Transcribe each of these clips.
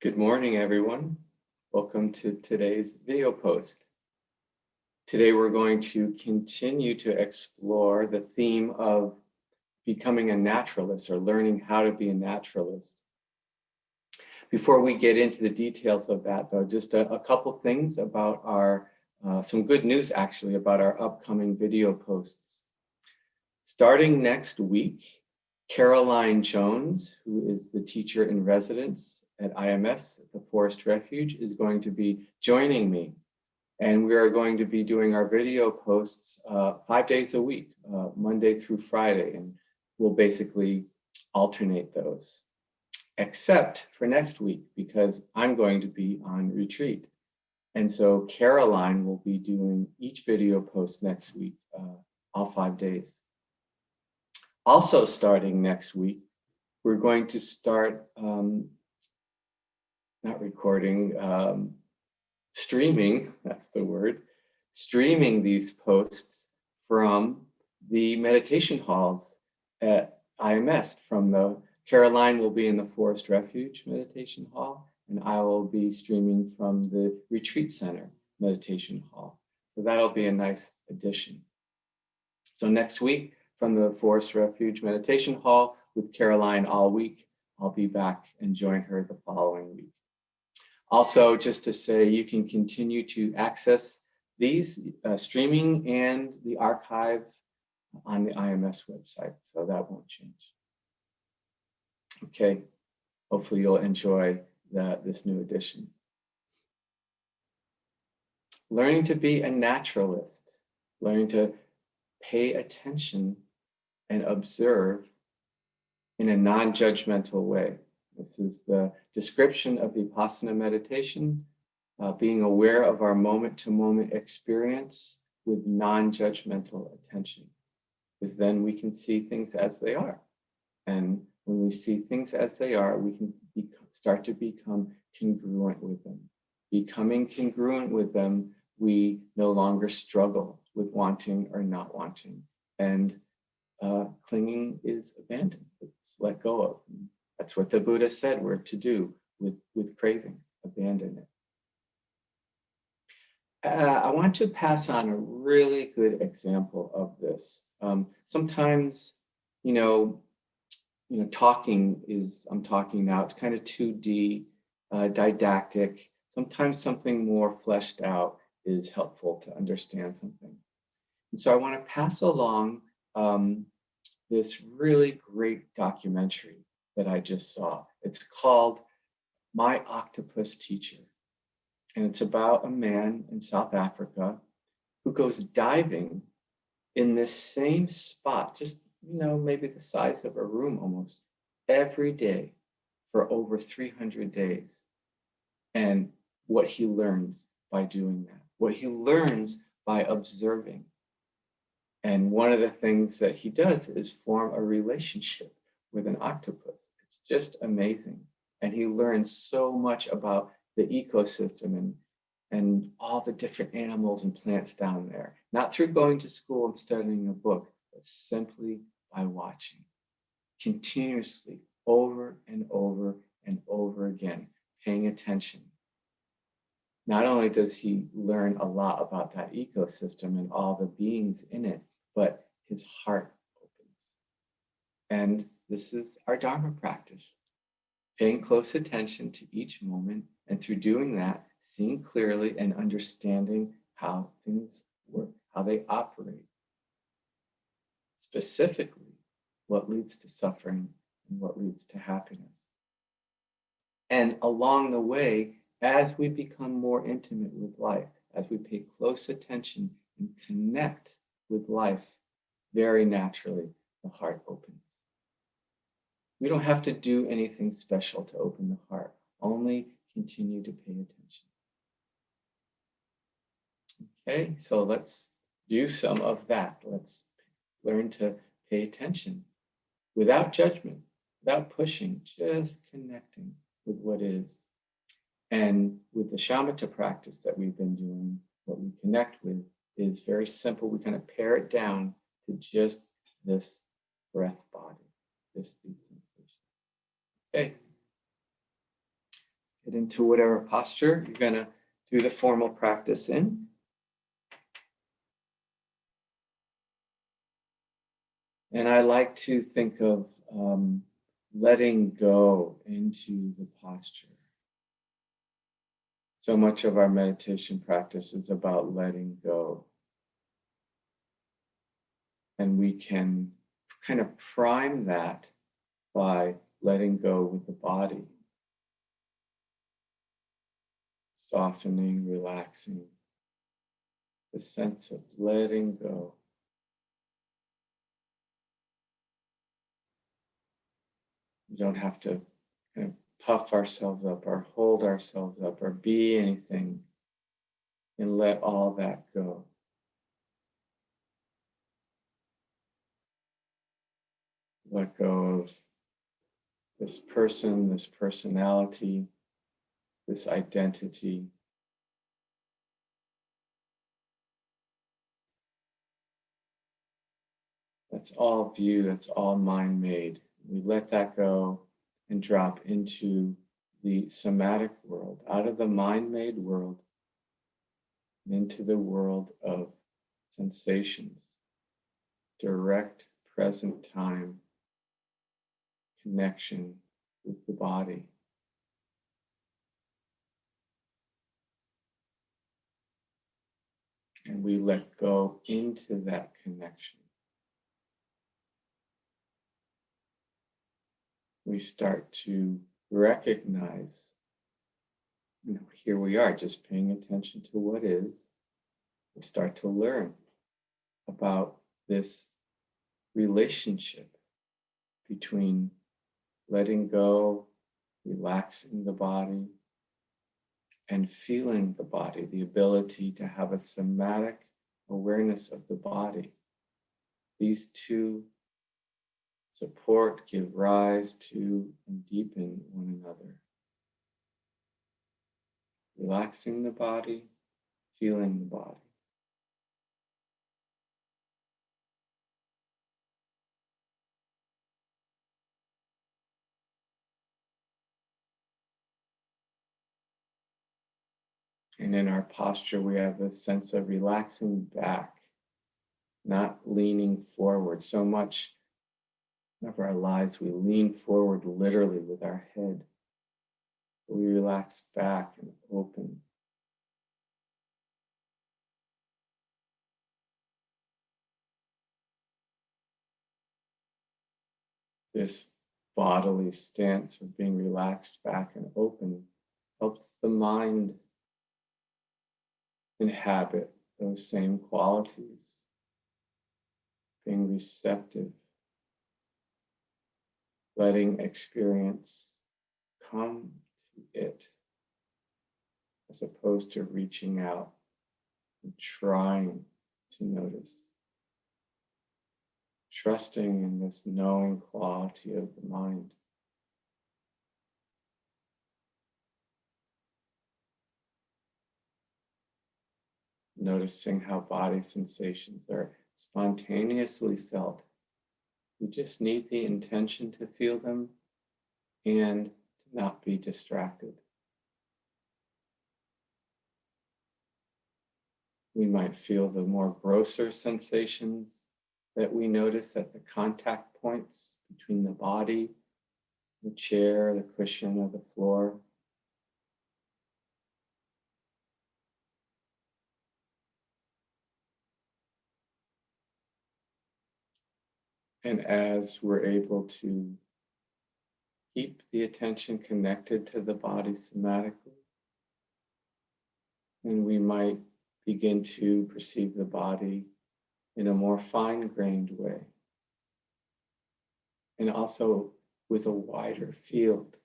Good morning, everyone. Welcome to today's video post. Today, we're going to continue to explore the theme of becoming a naturalist or learning how to be a naturalist. Before we get into the details of that, though, just a couple things about some good news actually about our upcoming video posts. Starting next week, Caroline Jones, who is the teacher in residence at IMS, at the Forest Refuge, is going to be joining me. And we are going to be doing our video posts 5 days a week, Monday through Friday, and we'll basically alternate those, except for next week, because I'm going to be on retreat. And so Caroline will be doing each video post next week, all 5 days. Also starting next week, we're going to start, streaming, that's the word, streaming these posts from the meditation halls at IMS. Caroline will be in the Forest Refuge Meditation Hall, and I will be streaming from the Retreat Center Meditation Hall. So that'll be a nice addition. So next week, from the Forest Refuge Meditation Hall with Caroline all week. I'll be back and join her the following week. Also, just to say, you can continue to access these streaming and the archive on the IMS website, so that won't change. Okay, hopefully you'll enjoy this new edition. Learning to be a naturalist, learning to pay attention and observe in a non-judgmental way. This is the description of Vipassana meditation, being aware of our moment-to-moment experience with non-judgmental attention, because then we can see things as they are. And when we see things as they are, we can start to become congruent with them. Becoming congruent with them, we no longer struggle with wanting or not wanting. And clinging is abandoned. It's let go of. And that's what the Buddha said we're to do with craving, abandon it. I want to pass on a really good example of this. Sometimes, talking I'm talking now, it's kind of 2D, didactic. Sometimes something more fleshed out is helpful to understand something. And so I want to pass along this really great documentary that I just saw. It's called My Octopus Teacher. And it's about a man in South Africa who goes diving in this same spot, just, maybe the size of a room almost, every day for over 300 days. And what he learns by doing that, what he learns by observing. And one of the things that he does is form a relationship with an octopus. It's just amazing. And he learns so much about the ecosystem and all the different animals and plants down there, not through going to school and studying a book, but simply by watching, continuously, over and over and over again, paying attention. Not only does he learn a lot about that ecosystem and all the beings in it, but his heart opens. And this is our Dharma practice, paying close attention to each moment, and through doing that, seeing clearly and understanding how things work, how they operate. Specifically, what leads to suffering and what leads to happiness. And along the way, as we become more intimate with life, as we pay close attention and connect with life, very naturally, the heart opens. We don't have to do anything special to open the heart, only continue to pay attention. Okay, so let's do some of that. Let's learn to pay attention without judgment, without pushing, just connecting with what is. And with the shamatha practice that we've been doing, what we connect with is very simple. We kind of pare it down to just this breath body, just these sensations. Okay. get into whatever posture you're going to do the formal practice in. And I like to think of letting go into the posture. So much of our meditation practice is about letting go. And we can kind of prime that by letting go with the body. Softening, relaxing. The sense of letting go. We don't have to kind of puff ourselves up or hold ourselves up or be anything, and let all that go. Let go of this person, this personality, this identity. That's all view, that's all mind-made. We let that go and drop into the somatic world, out of the mind-made world, into the world of sensations, direct present time connection with the body. And we let go into that connection. We start to recognize, here we are just paying attention to what is. We start to learn about this relationship between letting go, relaxing the body, and feeling the body, the ability to have a somatic awareness of the body. These two support, give rise to, and deepen one another. Relaxing the body, feeling the body. And in our posture, we have a sense of relaxing back, not leaning forward. So much of our lives, we lean forward literally with our head. We relax back and open. This bodily stance of being relaxed back and open helps the mind inhabit those same qualities, being receptive, letting experience come to it, as opposed to reaching out and trying to notice. Trusting in this knowing quality of the mind. Noticing how body sensations are spontaneously felt. We just need the intention to feel them and to not be distracted. We might feel the more grosser sensations that we notice at the contact points between the body, the chair, the cushion, or the floor. And as we're able to keep the attention connected to the body somatically, then we might begin to perceive the body in a more fine-grained way, and also with a wider field.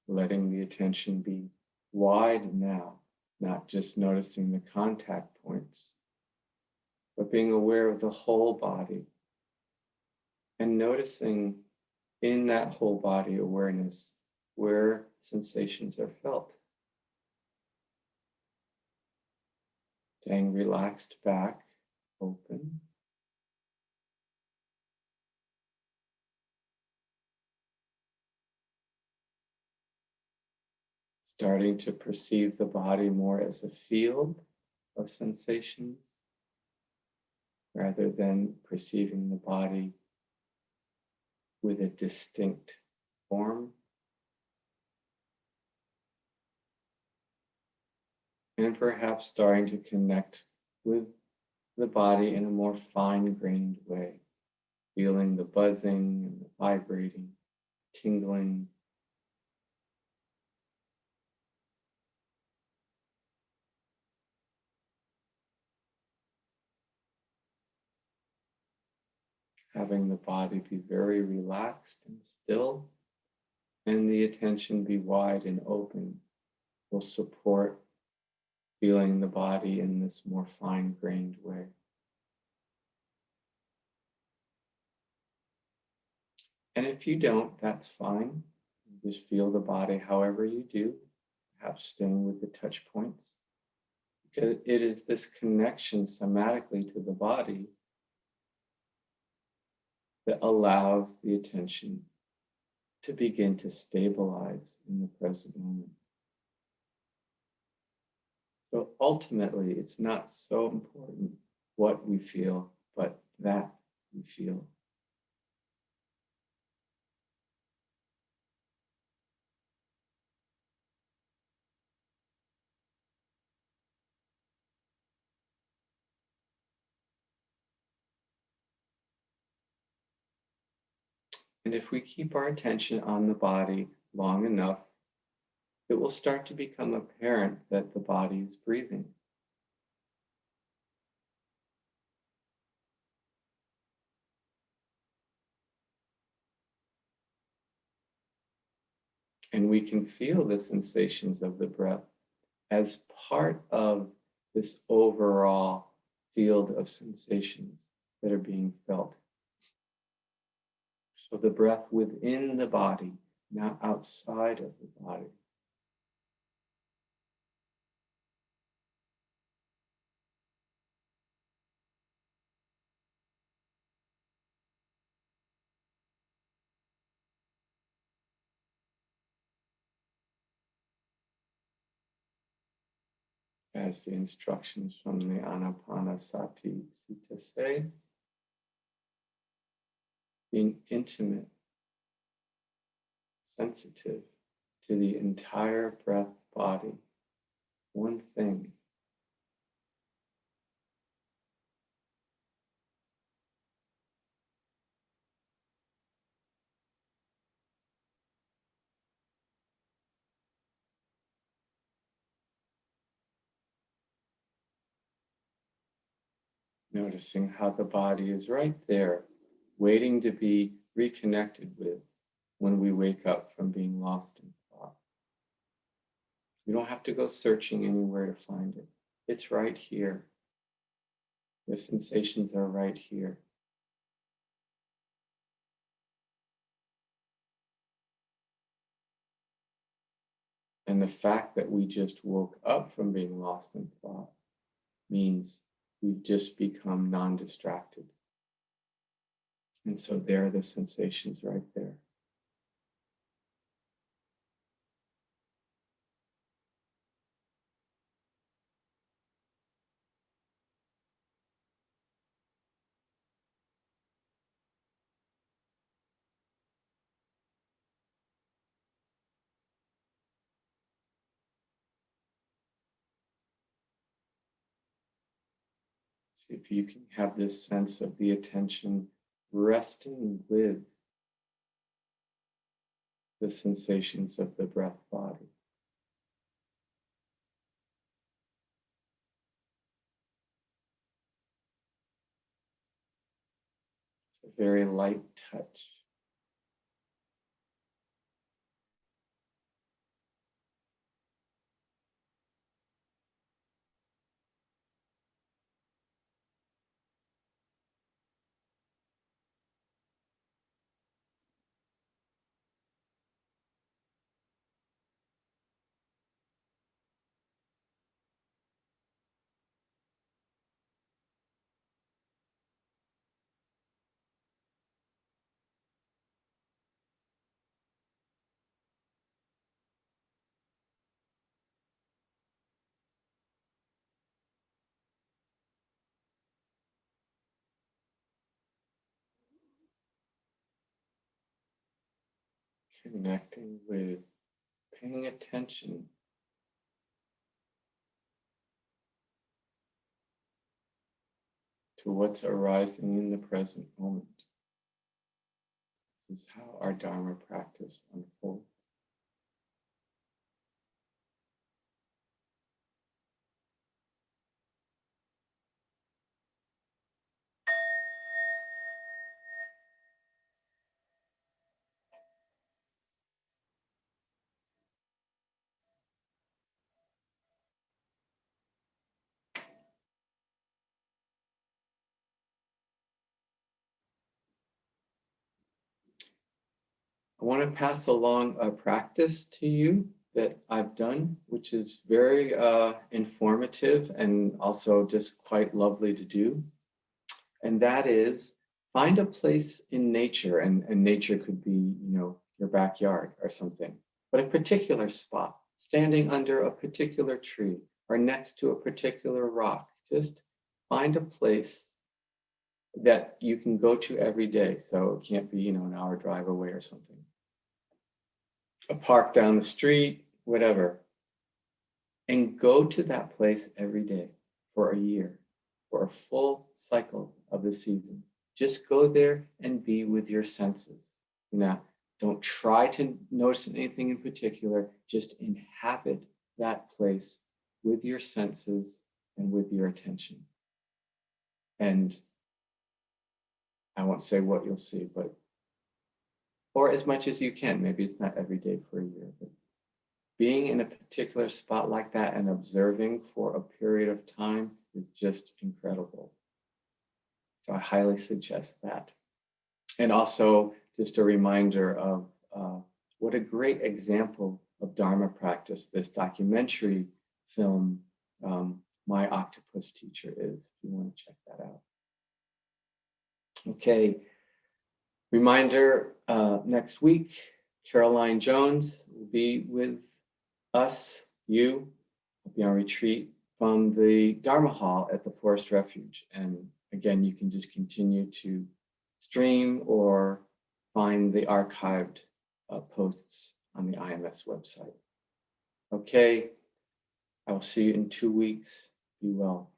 Letting the attention be wide now, not just noticing the contact points, but being aware of the whole body and noticing in that whole body awareness where sensations are felt. Staying relaxed back, open. starting to perceive the body more as a field of sensations rather than perceiving the body with a distinct form. And perhaps starting to connect with the body in a more fine-grained way, feeling the buzzing and the vibrating, tingling. Having the body be very relaxed and still, and the attention be wide and open will support feeling the body in this more fine-grained way. And if you don't, that's fine. Just feel the body however you do, perhaps staying with the touch points. Because it is this connection somatically to the body that allows the attention to begin to stabilize in the present moment. So ultimately, it's not so important what we feel, but that we feel. And if we keep our attention on the body long enough, it will start to become apparent that the body is breathing. And we can feel the sensations of the breath as part of this overall field of sensations that are being felt. So the breath within the body, not outside of the body. As the instructions from the Anapanasati Sutta say, being intimate, sensitive to the entire breath body, one thing. Noticing how the body is right there, waiting to be reconnected with when we wake up from being lost in thought. You don't have to go searching anywhere to find it. It's right here. The sensations are right here. And the fact that we just woke up from being lost in thought means we've just become non-distracted. And so there are the sensations right there. See if you can have this sense of the attention resting with the sensations of the breath body. It's a very light touch. connecting with, paying attention to what's arising in the present moment. This is how our Dharma practice unfolds. I want to pass along a practice to you that I've done, which is very informative and also just quite lovely to do. And that is find a place in nature, and nature could be, your backyard or something, but a particular spot, standing under a particular tree or next to a particular rock. Just find a place that you can go to every day. So it can't be, an hour drive away or something. A park down the street, whatever. And go to that place every day for a year, for a full cycle of the seasons. Just go there and be with your senses. Don't try to notice anything in particular. Just inhabit that place with your senses and with your attention. And I won't say what you'll see, or as much as you can. Maybe it's not every day for a year, but being in a particular spot like that and observing for a period of time is just incredible. So I highly suggest that. And also just a reminder of what a great example of Dharma practice this documentary film, My Octopus Teacher, is, if you want to check that out. Okay, reminder, next week, Caroline Jones will be with us, will be on retreat from the Dharma Hall at the Forest Refuge. And again, you can just continue to stream or find the archived posts on the IMS website. Okay, I will see you in 2 weeks. Be well.